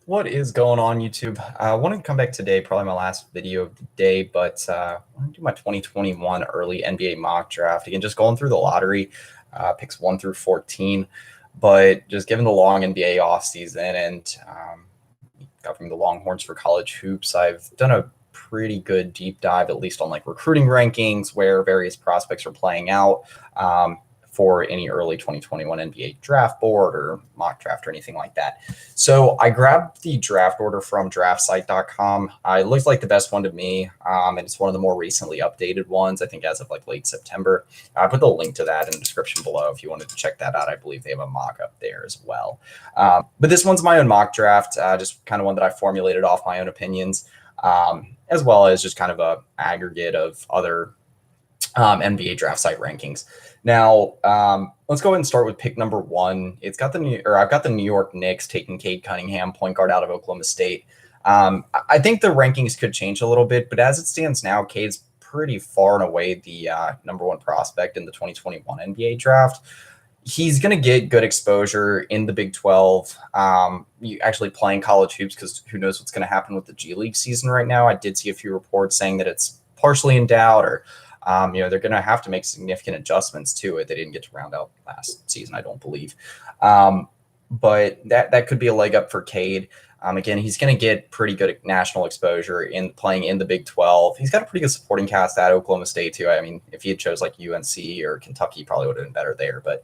What is going on, YouTube? I wanted to come back today, probably my last video of the day, but I want to do my 2021 early NBA mock draft. Again, just going through the lottery, picks 1 through 14, but just given the long NBA offseason and covering the Longhorns for college hoops, I've done a pretty good deep dive, at least on like recruiting rankings, where various prospects are playing out. For any early 2021 NBA draft board or mock draft or anything like that. So I grabbed the draft order from draftsite.com. It looks like the best one to me, and it's one of the more recently updated ones, I think as of like late September. I put the link to that in the description below if you wanted to check that out. I believe they have a mock up there as well. But this one's my own mock draft, just kind of one that I formulated off my own opinions, as well as just kind of a aggregate of other NBA draft site rankings. Now, let's go ahead and start with pick number 1. I've got the New York Knicks taking Cade Cunningham, point guard out of Oklahoma State. I think the rankings could change a little bit, but as it stands now, Cade's pretty far and away the number 1 prospect in the 2021 NBA draft. He's going to get good exposure in the Big 12. You actually playing college hoops, because who knows what's going to happen with the G League season right now. I did see a few reports saying that it's partially in doubt, or they're going to have to make significant adjustments to it. They didn't get to round out last season, I don't believe. But that could be a leg up for Cade. Again, he's going to get pretty good national exposure in playing in the Big 12. He's got a pretty good supporting cast at Oklahoma State, too. I mean, if he had chose like UNC or Kentucky, he probably would have been better there. But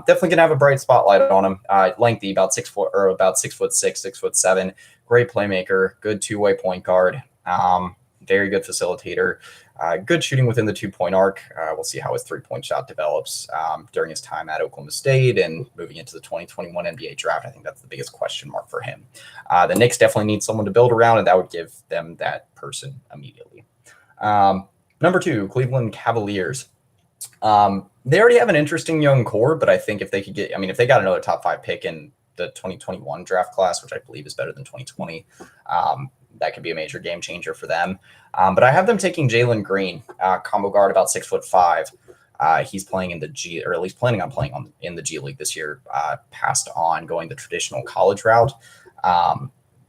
definitely going to have a bright spotlight on him. Lengthy, about 6 foot, or about 6'6", 6'7". Great playmaker, good two-way point guard. Very good facilitator. Good shooting within the 2-point arc. We'll see how his 3-point shot develops during his time at Oklahoma State and moving into the 2021 NBA draft. I think that's the biggest question mark for him. The Knicks definitely need someone to build around, and that would give them that person immediately. Number 2, Cleveland Cavaliers. They already have an interesting young core, but I think if they could get, if they got another top 5 pick in the 2021 draft class, which I believe is better than 2020, that could be a major game changer for them. But I have them taking Jalen Green, combo guard, about 6'5". He's playing in the G, or at least planning on playing in the G League this year. Passed on going the traditional college route.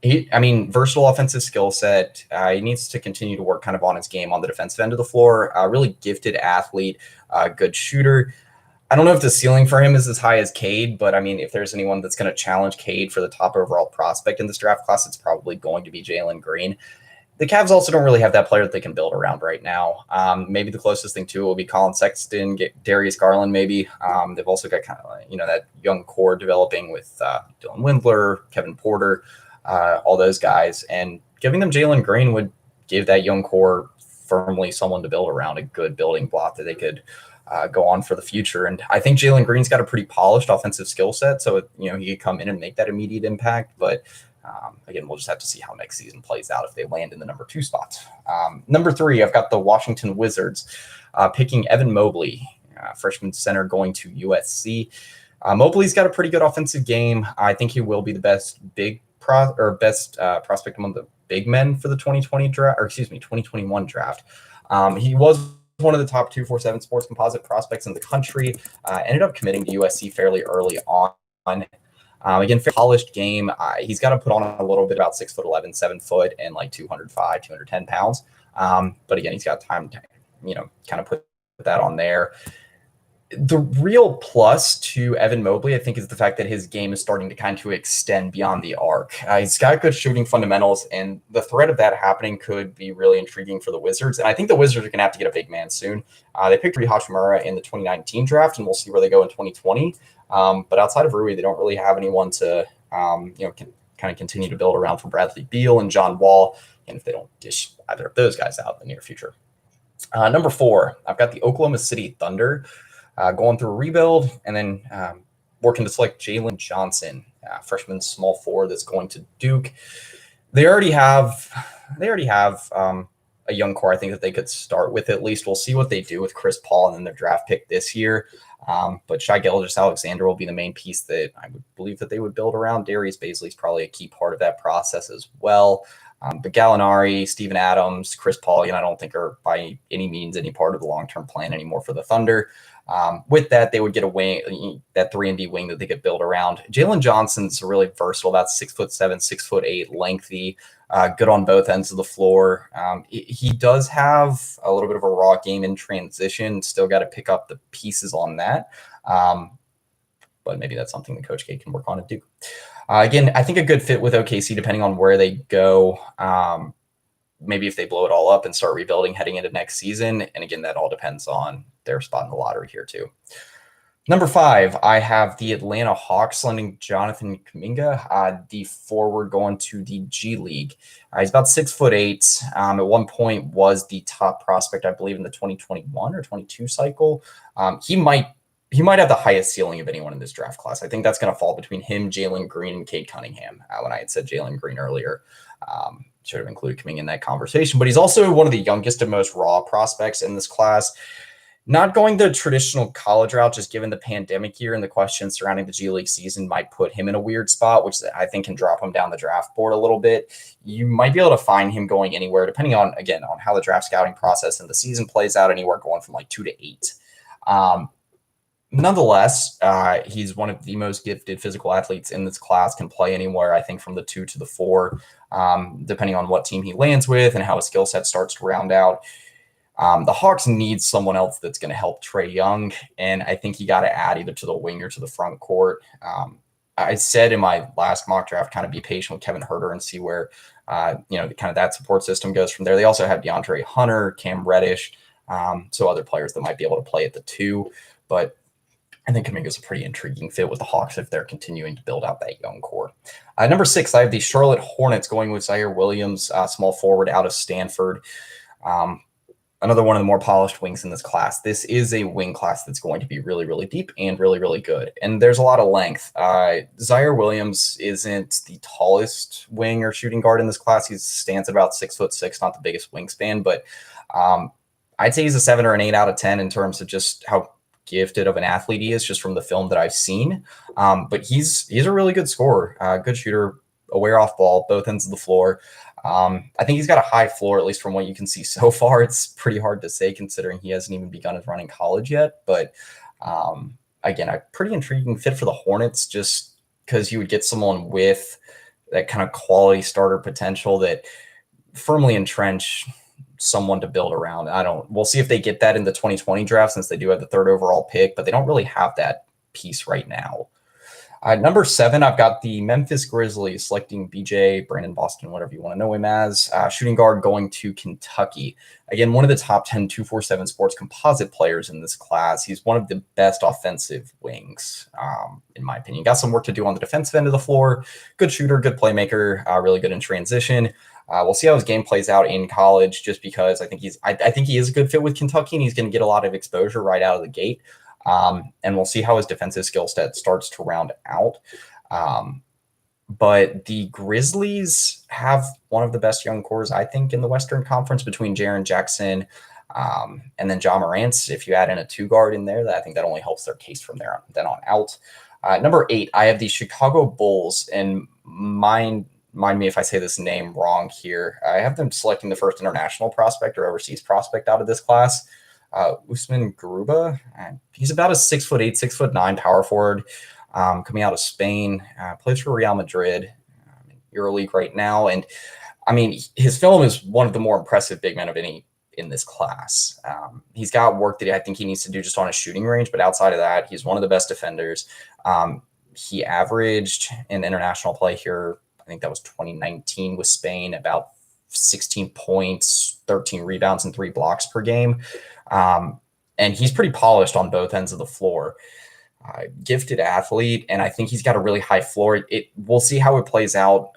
Versatile offensive skill set. He needs to continue to work kind of on his game on the defensive end of the floor. Really gifted athlete, good shooter. I don't know if the ceiling for him is as high as Cade, but if there's anyone that's going to challenge Cade for the top overall prospect in this draft class, it's probably going to be Jalen Green. The Cavs also don't really have that player that they can build around right now. Maybe the closest thing to it will be Colin Sexton, Darius Garland, maybe. They've also got kind of that young core developing with Dylan Windler, Kevin Porter, all those guys, and giving them Jalen Green would give that young core firmly someone to build around, a good building block that they could go on for the future. And I think Jalen Green's got a pretty polished offensive skill set, so he could come in and make that immediate impact. But again, we'll just have to see how next season plays out if they land in the number 2 spot. Number 3, I've got the Washington Wizards picking Evan Mobley, freshman center going to USC. Mobley's got a pretty good offensive game. I think he will be the best prospect among the big men for the 2021 draft. He was one of the top 247 sports composite prospects in the country. Ended up committing to USC fairly early on. Again, polished game. He's got to put on a little bit, about 6'11", 7 foot, and like 205, 210 pounds. But again, he's got time to, kind of put that on there. The real plus to Evan Mobley, I think, is the fact that his game is starting to kind of extend beyond the arc. He's got good shooting fundamentals, and the threat of that happening could be really intriguing for the Wizards. And I think the Wizards are going to have to get a big man soon. They picked Rui Hachimura in the 2019 draft, and we'll see where they go in 2020. But outside of Rui, they don't really have anyone to, can kind of continue to build around for Bradley Beal and John Wall, and if they don't dish either of those guys out in the near future. Number 4, I've got the Oklahoma City Thunder. Going through a rebuild, and then working to select Jalen Johnson, freshman small forward that's going to Duke. They already have a young core I think that they could start with at least. We'll see what they do with Chris Paul and then their draft pick this year. But Shai Gilgeous-Alexander will be the main piece that I would believe that they would build around. Darius Bazley is probably a key part of that process as well. But Gallinari, Steven Adams, Chris Paul, I don't think are by any means any part of the long-term plan anymore for the Thunder. With that, they would get a wing, that 3-and-D wing that they could build around. Jalen Johnson's really versatile, about 6'7", 6'8", lengthy, good on both ends of the floor. He does have a little bit of a raw game in transition. Still got to pick up the pieces on that. But maybe that's something that Coach K can work on at Duke. Again, I think a good fit with OKC, depending on where they go. Maybe if they blow it all up and start rebuilding heading into next season. And again, that all depends on their spot in the lottery here too. Number 5, I have the Atlanta Hawks landing Jonathan Kuminga, the forward going to the G League. He's about 6'8". At one point was the top prospect, I believe, in the 2021 or 22 cycle. He might have the highest ceiling of anyone in this draft class. I think that's going to fall between him, Jalen Green, and Cade Cunningham. When I had said Jalen Green earlier, should have included Kuminga in that conversation. But he's also one of the youngest and most raw prospects in this class. Not going the traditional college route, just given the pandemic year and the questions surrounding the G League season might put him in a weird spot, which I think can drop him down the draft board a little bit. You might be able to find him going anywhere, depending on, again, on how the draft scouting process and the season plays out, anywhere going from like 2 to 8. Nonetheless, he's one of the most gifted physical athletes in this class, can play anywhere, I think, from the 2 to the 4, depending on what team he lands with and how his skill set starts to round out. The Hawks need someone else that's going to help Trae Young, and I think you got to add either to the wing or to the front court. I said in my last mock draft, kind of be patient with Kevin Huerter and see where, kind of that support system goes from there. They also have DeAndre Hunter, Cam Reddish, so other players that might be able to play at the 2, but I think Kuminga is a pretty intriguing fit with the Hawks if they're continuing to build out that young core. Number 6, I have the Charlotte Hornets going with Zaire Williams, small forward out of Stanford. Another one of the more polished wings in this class. This is a wing class that's going to be really, really deep and really, really good. And there's a lot of length. Zaire Williams isn't the tallest wing or shooting guard in this class. He stands at about 6'6", not the biggest wingspan, but I'd say he's a 7 or an 8 out of 10 in terms of just how gifted of an athlete he is, just from the film that I've seen. But he's a really good scorer, good shooter, aware off ball, both ends of the floor. I think he's got a high floor, at least from what you can see so far. It's pretty hard to say considering he hasn't even begun his run in college yet. But again, a pretty intriguing fit for the Hornets, just because you would get someone with that kind of quality starter potential that firmly entrench someone to build around. We'll see if they get that in the 2020 draft, since they do have the 3rd overall pick, but they don't really have that piece right now. Number 7, I've got the Memphis Grizzlies selecting BJ, Brandon Boston, whatever you want to know him as, shooting guard going to Kentucky. Again, one of the top 10 247 Sports composite players in this class. He's one of the best offensive wings, in my opinion. Got some work to do on the defensive end of the floor. Good shooter, good playmaker, really good in transition. We'll see how his game plays out in college, just because I think he is a good fit with Kentucky, and he's going to get a lot of exposure right out of the gate. And we'll see how his defensive skill set starts to round out. But the Grizzlies have one of the best young cores, I think, in the Western Conference, between Jaren Jackson and then Ja Morant. If you add in a 2 guard in there, I think that only helps their case from there then on out. Number 8, I have the Chicago Bulls, and mind me if I say this name wrong here. I have them selecting the first international prospect or overseas prospect out of this class. Usman Garuba. He's about a 6'8", 6'9" power forward, coming out of Spain. Plays for Real Madrid, EuroLeague right now. And I mean, his film is one of the more impressive big men of any in this class. He's got work that I think he needs to do just on his shooting range, but outside of that, he's one of the best defenders. He averaged in international play here, I think that was 2019 with Spain, about 16 points, 13 rebounds, and 3 blocks per game. And he's pretty polished on both ends of the floor. Gifted athlete, and I think he's got a really high floor. We'll see how it plays out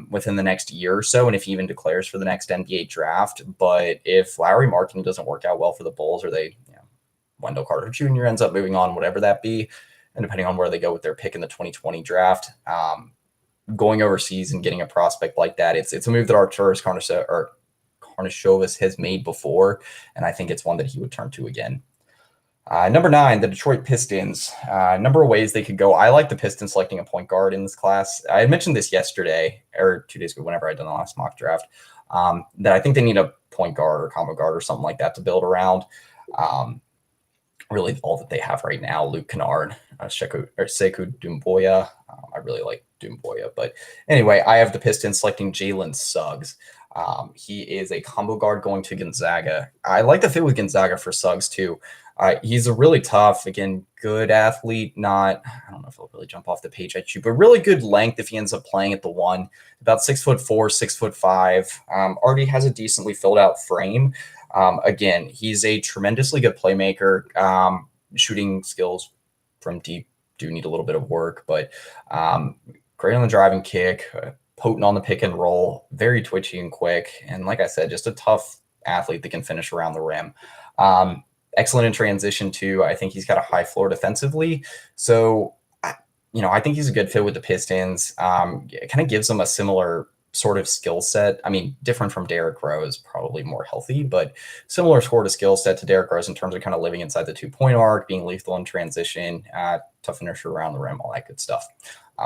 within the next year or so, and if he even declares for the next NBA draft. But if Lauri Markkanen doesn't work out well for the Bulls, or Wendell Carter Jr. ends up moving on, whatever that be, and depending on where they go with their pick in the 2020 draft, going overseas and getting a prospect like that, it's a move that Arturas Karnisovas has made before, and I think it's one that he would turn to again. Number 9, the Detroit Pistons. Number of ways they could go. I like the Pistons selecting a point guard in this class. I had mentioned this yesterday or 2 days ago, whenever I did the last mock draft, that I think they need a point guard or combo guard or something like that to build around. really all that they have right now. Luke Kennard, Sekou Doumbouya. I really like Doumbouya. But anyway, I have the Pistons selecting Jalen Suggs. He is a combo guard going to Gonzaga. I like the fit with Gonzaga for Suggs too. He's a really tough, again, good athlete. I don't know if he'll really jump off the page at you, but really good length if he ends up playing at the one. About 6'4", 6'5". Already has a decently filled out frame. Again, he's a tremendously good playmaker. Shooting skills from deep do need a little bit of work, but great on the driving kick, potent on the pick and roll, very twitchy and quick. And like I said, just a tough athlete that can finish around the rim. Excellent in transition too. I think he's got a high floor defensively. So, I think he's a good fit with the Pistons. It kind of gives them a similar sort of skill set. I mean, different from Derrick Rose, probably more healthy, but similar sort of skill set to Derrick Rose in terms of kind of living inside the 2-point arc, being lethal in transition, tough finisher around the rim, all that good stuff.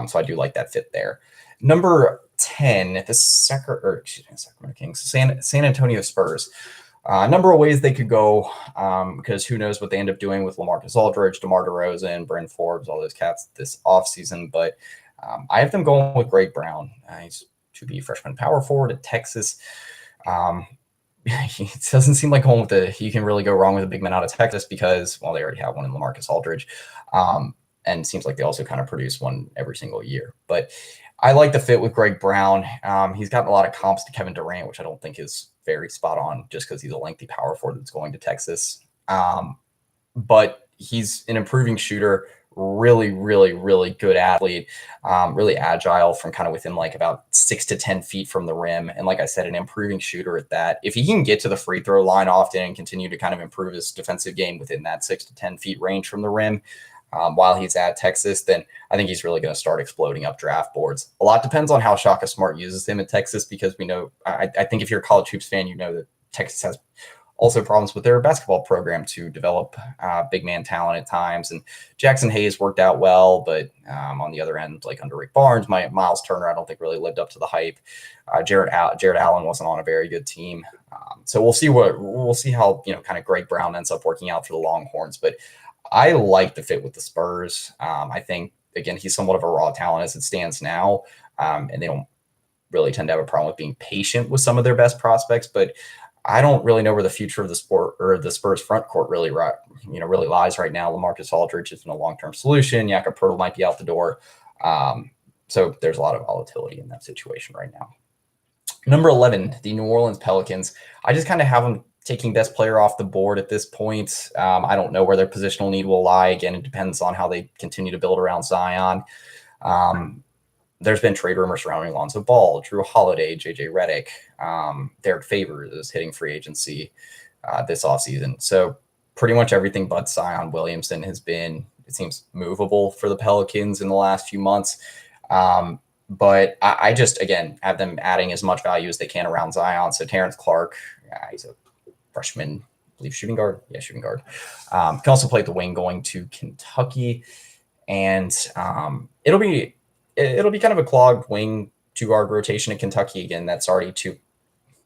So I do like that fit there. Number 10, the Sacramento Kings, San Antonio Spurs. A number of ways they could go, because who knows what they end up doing with LaMarcus Aldridge, DeMar DeRozan, Bryn Forbes, all those cats this offseason. But I have them going with Greg Brown. He's to be freshman power forward at Texas. It doesn't seem like going with you can really go wrong with a big man out of Texas because, well, they already have one in LaMarcus Aldridge. And it seems like they also kind of produce one every single year. But I like the fit with Greg Brown. He's gotten a lot of comps to Kevin Durant, which I don't think is very spot on just because he's a lengthy power forward that's going to Texas. But he's an improving shooter, really, really, really good athlete, really agile from kind of within like about 6 to 10 feet from the rim. And like I said, an improving shooter at that. If he can get to the free throw line often and continue to kind of improve his defensive game within that 6 to 10 feet range from the rim, while he's at Texas, then I think he's really going to start exploding up draft boards. A lot depends on how Shaka Smart uses him at Texas, because we know, I think if you're a college hoops fan, you know that Texas has also problems with their basketball program to develop big man talent at times. And Jackson Hayes worked out well, but on the other end, like under Rick Barnes, Miles Turner, I don't think really lived up to the hype. Jared Allen wasn't on a very good team. So we'll see how, kind of Greg Brown ends up working out for the Longhorns. But I like the fit with the Spurs. I think, again, he's somewhat of a raw talent as it stands now. And they don't really tend to have a problem with being patient with some of their best prospects, but I don't really know where the future of the sport or the Spurs front court really lies right now. LaMarcus Aldridge isn't a long-term solution. Jakob Poeltl might be out the door. So there's a lot of volatility in that situation right now. Number 11, the New Orleans Pelicans. I just kind of have them taking best player off the board at this point. I don't know where their positional need will lie. Again, it depends on how they continue to build around Zion. There's been trade rumors surrounding Lonzo Ball, Drew Holiday, JJ Redick. Derek Favors is hitting free agency this offseason. So pretty much everything but Zion Williamson has been, it seems, movable for the Pelicans in the last few months. But I just, again, have them adding as much value as they can around Zion. So Terrence Clark, he's a freshman, I believe, shooting guard. Yeah, shooting guard. Can also play at the wing going to Kentucky. And it'll be kind of a clogged wing 2-guard rotation in Kentucky. Again, that's already two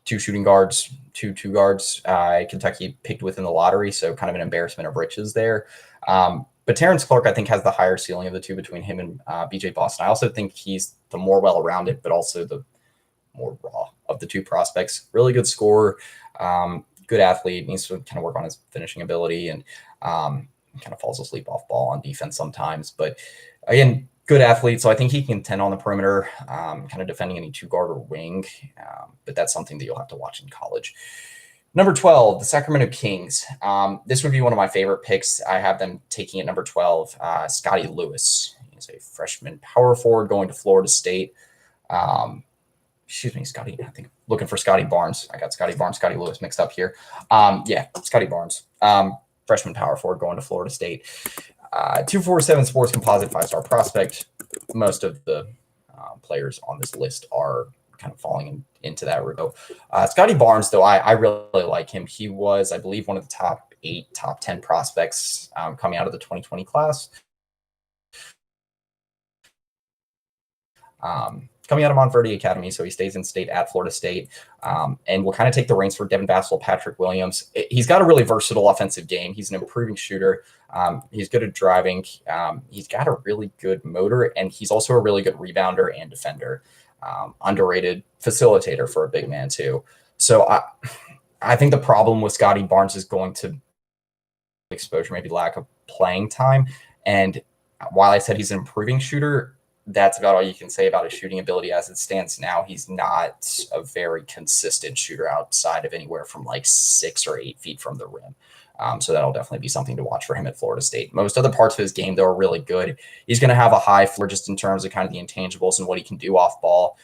shooting guards, two guards. Kentucky picked within the lottery, so kind of an embarrassment of riches there. But Terrence Clark, I think, has the higher ceiling of the two between him and BJ Boston. I also think he's the more well-rounded, but also the more raw of the two prospects. Really good scorer, good athlete, needs to kind of work on his finishing ability, and kind of falls asleep off ball on defense sometimes. But again, good athlete, so I think he can contend on the perimeter, kind of defending any 2-guard or wing. But that's something that you'll have to watch in college. Number 12, the Sacramento Kings. This would be one of my favorite picks. I have them taking at number 12, Scottie Lewis. He's a freshman power forward going to Florida State. Scotty. I think looking for Scotty Barnes. I got Scotty Barnes, Scotty Lewis mixed up here. Scotty Barnes. Freshman power forward going to Florida State. 247 Sports composite 5-star prospect. Most of the players on this list are kind of falling into that row. Scotty Barnes, though, I really like him. He was, I believe, one of the top 8, top 10 prospects coming out of the 2020 class. coming out of Montverde Academy, so he stays in state at Florida State, and will kind of take the reins for Devin Vassell, Patrick Williams. He's got a really versatile offensive game. He's an improving shooter. He's good at driving. He's got a really good motor, and he's also a really good rebounder and defender. Underrated facilitator for a big man too. So I think the problem with Scottie Barnes is going to exposure, maybe lack of playing time. And while I said he's an improving shooter, that's about all you can say about his shooting ability as it stands now. He's not a very consistent shooter outside of anywhere from like 6 or 8 feet from the rim. So that'll definitely be something to watch for him at Florida State. Most other parts of his game, though, are really good. He's going to have a high floor just in terms of kind of the intangibles and what he can do off ball,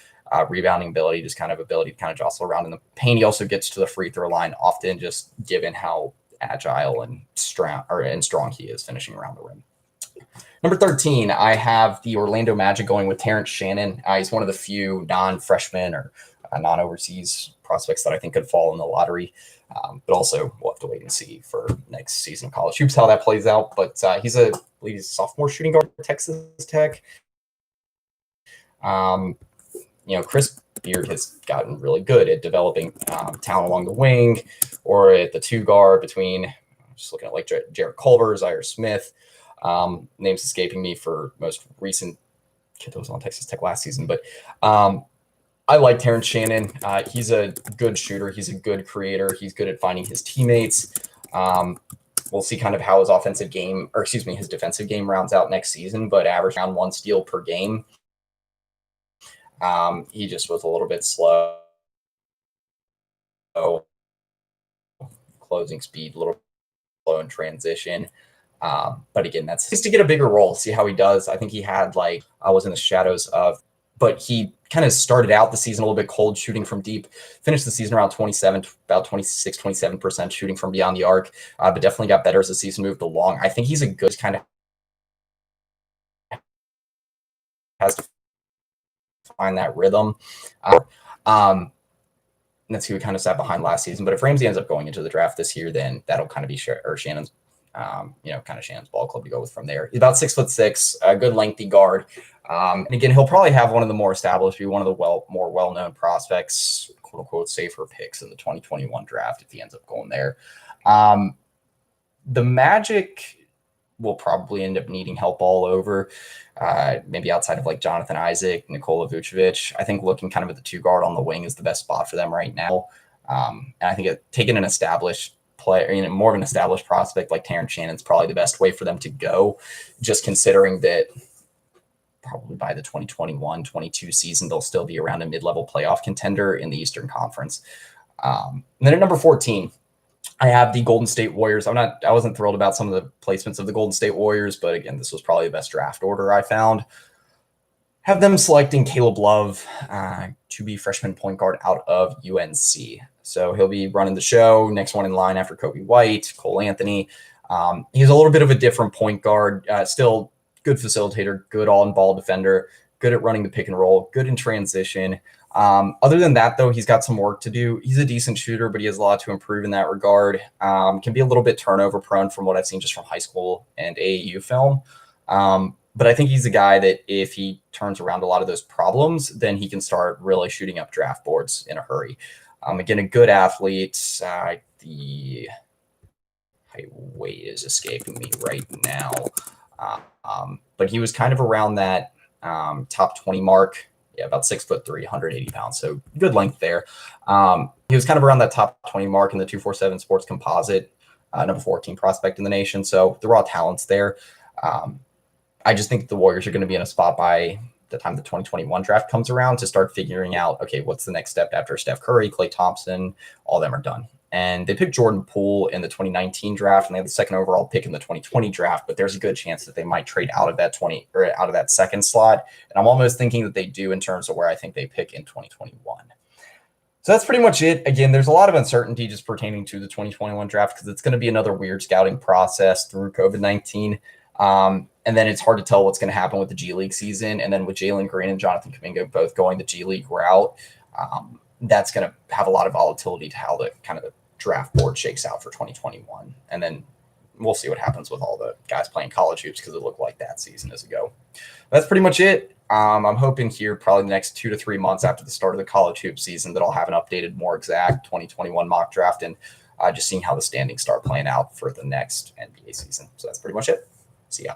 rebounding ability, just kind of ability to kind of jostle around in the paint. He also gets to the free throw line often, just given how agile and strong he is finishing around the rim. Number 13, I have the Orlando Magic going with Terrence Shannon. He's one of the few non-freshmen or non-overseas prospects that I think could fall in the lottery. But also, we'll have to wait and see for next season of college hoops how that plays out. But he's a sophomore shooting guard at Texas Tech. Chris Beard has gotten really good at developing talent along the wing or at the 2 guard between, just looking at like Jarrett Culver, Zaire Smith. Names escaping me for most recent kid that was on Texas Tech last season. But I like Terrence Shannon. He's a good shooter. He's a good creator. He's good at finding his teammates. We'll see kind of how his his defensive game rounds out next season, but average around 1 steal per game. He just was a little bit slow. Closing speed, a little slow in transition. But again, that's just to get a bigger role, see how he does. I think he had I was in the shadows of, but he kind of started out the season a little bit cold shooting from deep, finished the season around 27% shooting from beyond the arc, but definitely got better as the season moved along. I think he's a good kind of has to find that rhythm. That's who kind of sat behind last season. But if Ramsey ends up going into the draft this year, then that'll kind of be Shannon's kind of Shannon's ball club to go with from there. He's about 6'6", a good lengthy guard. And again, he'll probably have one of the more established, be one of the more well-known prospects, quote unquote, safer picks in the 2021 draft if he ends up going there. The Magic will probably end up needing help all over, maybe outside of like Jonathan Isaac, Nikola Vucevic. I think looking kind of at the 2 guard on the wing is the best spot for them right now. And I think taking an established player, more of an established prospect like Terrence Shannon is probably the best way for them to go, just considering that probably by the 2021-22 season, they'll still be around a mid-level playoff contender in the Eastern Conference. And then at number 14, I have the Golden State Warriors. I wasn't thrilled about some of the placements of the Golden State Warriors, but again, this was probably the best draft order I found. Have them selecting Caleb Love to be freshman point guard out of UNC. So he'll be running the show. Next one in line after Kobe White, Cole Anthony. He's a little bit of a different point guard, still good facilitator, good all-in-ball defender, good at running the pick and roll, good in transition. Other than that, though, he's got some work to do. He's a decent shooter, but he has a lot to improve in that regard. Can be a little bit turnover prone from what I've seen just from high school and AAU film. But I think he's a guy that if he turns around a lot of those problems, then he can start really shooting up draft boards in a hurry. Again, a good athlete. The height weight is escaping me right now. But he was kind of around that top 20 mark. Yeah, about 6'3", 180 pounds. So good length there. He was kind of around that top 20 mark in the 247 Sports Composite, number 14 prospect in the nation. So the raw talent's there. I just think the Warriors are going to be in a spot by the time the 2021 draft comes around to start figuring out, okay, what's the next step after Steph Curry, Klay Thompson, all of them are done. And they picked Jordan Poole in the 2019 draft, and they have the second overall pick in the 2020 draft. But there's a good chance that they might trade out of that out of that second slot. And I'm almost thinking that they do in terms of where I think they pick in 2021. So that's pretty much it. Again, there's a lot of uncertainty just pertaining to the 2021 draft because it's going to be another weird scouting process through COVID-19. And then it's hard to tell what's going to happen with the G League season. And then with Jalen Green and Jonathan Kuminga both going the G League route, that's going to have a lot of volatility to how the kind of the draft board shakes out for 2021. And then we'll see what happens with all the guys playing college hoops because it looked like that season as a go. That's pretty much it. I'm hoping here probably the next 2 to 3 months after the start of the college hoop season that I'll have an updated, more exact 2021 mock draft, and just seeing how the standings start playing out for the next NBA season. So that's pretty much it. See ya.